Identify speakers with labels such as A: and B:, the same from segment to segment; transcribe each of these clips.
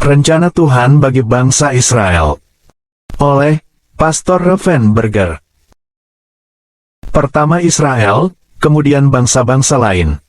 A: Rencana Tuhan bagi bangsa Israel. Oleh Pastor Reven Berger. Pertama Israel, kemudian bangsa-bangsa lain.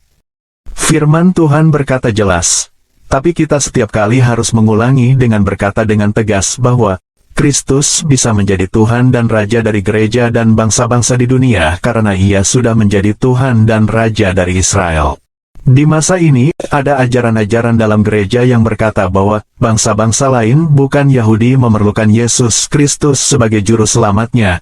A: Firman Tuhan berkata jelas, tapi kita setiap kali harus mengulangi dengan berkata dengan tegas bahwa Kristus bisa menjadi Tuhan dan Raja dari gereja dan bangsa-bangsa di dunia karena Ia sudah menjadi Tuhan dan Raja dari Israel. Di masa ini, ada ajaran-ajaran dalam gereja yang berkata bahwa bangsa-bangsa lain bukan Yahudi memerlukan Yesus Kristus sebagai juru selamatnya.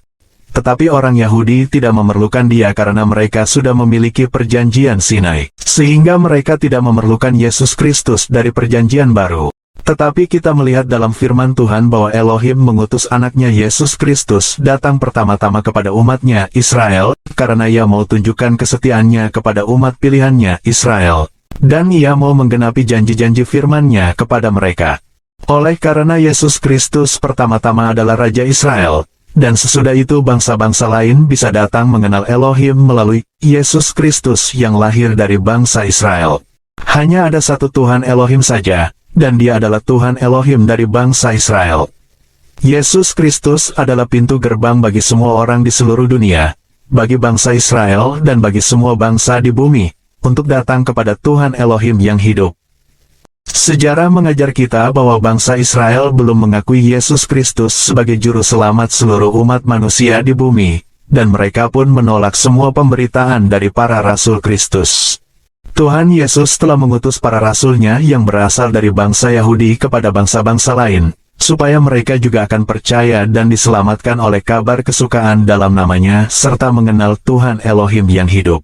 A: Tetapi orang Yahudi tidak memerlukan Dia karena mereka sudah memiliki perjanjian Sinai. Sehingga mereka tidak memerlukan Yesus Kristus dari perjanjian baru. Tetapi kita melihat dalam firman Tuhan bahwa Elohim mengutus anaknya Yesus Kristus datang pertama-tama kepada umatnya Israel, karena Ia mau tunjukkan kesetiaannya kepada umat pilihannya Israel. Dan Ia mau menggenapi janji-janji firman-Nya kepada mereka. Oleh karena Yesus Kristus pertama-tama adalah Raja Israel, dan sesudah itu bangsa-bangsa lain bisa datang mengenal Elohim melalui Yesus Kristus yang lahir dari bangsa Israel. Hanya ada satu Tuhan Elohim saja, dan Dia adalah Tuhan Elohim dari bangsa Israel. Yesus Kristus adalah pintu gerbang bagi semua orang di seluruh dunia, bagi bangsa Israel dan bagi semua bangsa di bumi, untuk datang kepada Tuhan Elohim yang hidup. Sejarah mengajar kita bahwa bangsa Israel belum mengakui Yesus Kristus sebagai juru selamat seluruh umat manusia di bumi, dan mereka pun menolak semua pemberitaan dari para rasul Kristus. Tuhan Yesus telah mengutus para rasul-Nya yang berasal dari bangsa Yahudi kepada bangsa-bangsa lain, supaya mereka juga akan percaya dan diselamatkan oleh kabar kesukaan dalam nama-Nya serta mengenal Tuhan Elohim yang hidup.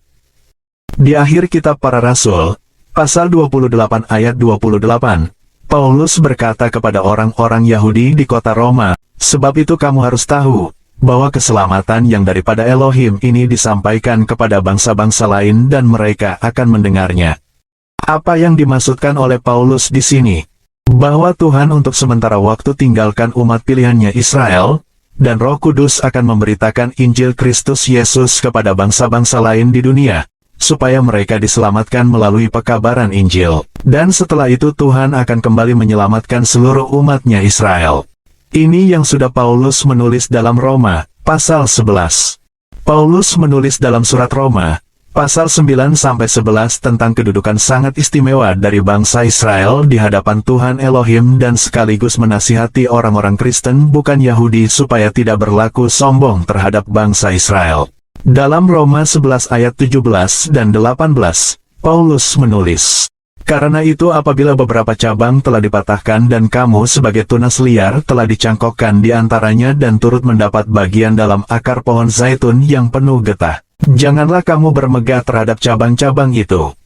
A: Di akhir kitab para rasul, pasal 28 ayat 28, Paulus berkata kepada orang-orang Yahudi di kota Roma, "Sebab itu kamu harus tahu, bahwa keselamatan yang daripada Elohim ini disampaikan kepada bangsa-bangsa lain dan mereka akan mendengarnya." Apa yang dimaksudkan oleh Paulus di sini? Bahwa Tuhan untuk sementara waktu tinggalkan umat pilihannya Israel, dan Roh Kudus akan memberitakan Injil Kristus Yesus kepada bangsa-bangsa lain di dunia, supaya mereka diselamatkan melalui pekabaran Injil. Dan setelah itu Tuhan akan kembali menyelamatkan seluruh umatnya Israel. Ini yang sudah Paulus menulis dalam Roma, pasal 11. Paulus menulis dalam surat Roma, pasal 9-11 tentang kedudukan sangat istimewa dari bangsa Israel di hadapan Tuhan Elohim dan sekaligus menasihati orang-orang Kristen bukan Yahudi supaya tidak berlaku sombong terhadap bangsa Israel. Dalam Roma 11 ayat 17 dan 18, Paulus menulis, "Karena itu apabila beberapa cabang telah dipatahkan dan kamu sebagai tunas liar telah dicangkokkan di antaranya dan turut mendapat bagian dalam akar pohon zaitun yang penuh getah, janganlah kamu bermegah terhadap cabang-cabang itu.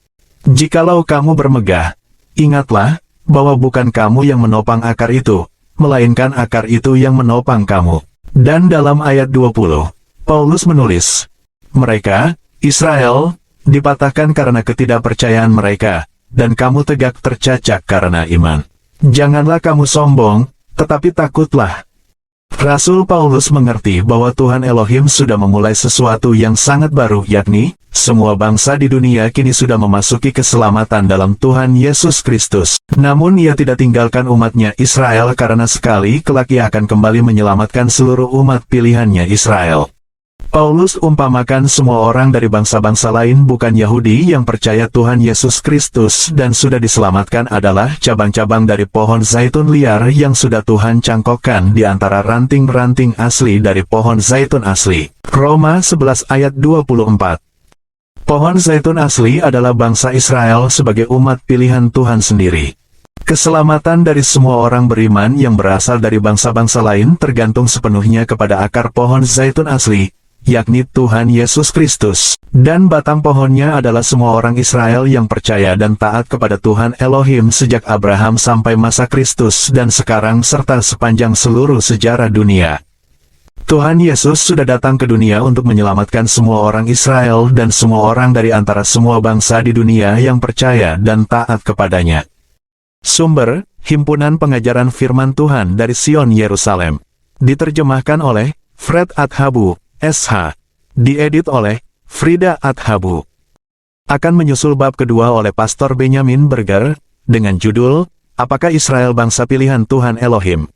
A: Jikalau kamu bermegah, ingatlah, bahwa bukan kamu yang menopang akar itu, melainkan akar itu yang menopang kamu." Dan dalam ayat 20, Paulus menulis, "Mereka, Israel, dipatahkan karena ketidakpercayaan mereka, dan kamu tegak tercacak karena iman. Janganlah kamu sombong, tetapi takutlah." Rasul Paulus mengerti bahwa Tuhan Elohim sudah memulai sesuatu yang sangat baru, yakni, semua bangsa di dunia kini sudah memasuki keselamatan dalam Tuhan Yesus Kristus. Namun Ia tidak tinggalkan umatnya Israel karena sekali kelak Ia akan kembali menyelamatkan seluruh umat pilihannya Israel. Paulus umpamakan semua orang dari bangsa-bangsa lain bukan Yahudi yang percaya Tuhan Yesus Kristus dan sudah diselamatkan adalah cabang-cabang dari pohon zaitun liar yang sudah Tuhan cangkokkan di antara ranting-ranting asli dari pohon zaitun asli. Roma 11 ayat 24. Pohon zaitun asli adalah bangsa Israel sebagai umat pilihan Tuhan sendiri. Keselamatan dari semua orang beriman yang berasal dari bangsa-bangsa lain tergantung sepenuhnya kepada akar pohon zaitun asli, yakni Tuhan Yesus Kristus, dan batang pohonnya adalah semua orang Israel yang percaya dan taat kepada Tuhan Elohim sejak Abraham sampai masa Kristus dan sekarang serta sepanjang seluruh sejarah dunia. Tuhan Yesus sudah datang ke dunia untuk menyelamatkan semua orang Israel dan semua orang dari antara semua bangsa di dunia yang percaya dan taat kepadanya. Sumber, Himpunan Pengajaran Firman Tuhan dari Sion Yerusalem. Diterjemahkan oleh Fred Athabu, SH. Diedit oleh Frida Athabu. Akan menyusul bab kedua oleh Pastor Benjamin Berger, dengan judul, Apakah Israel bangsa pilihan Tuhan Elohim?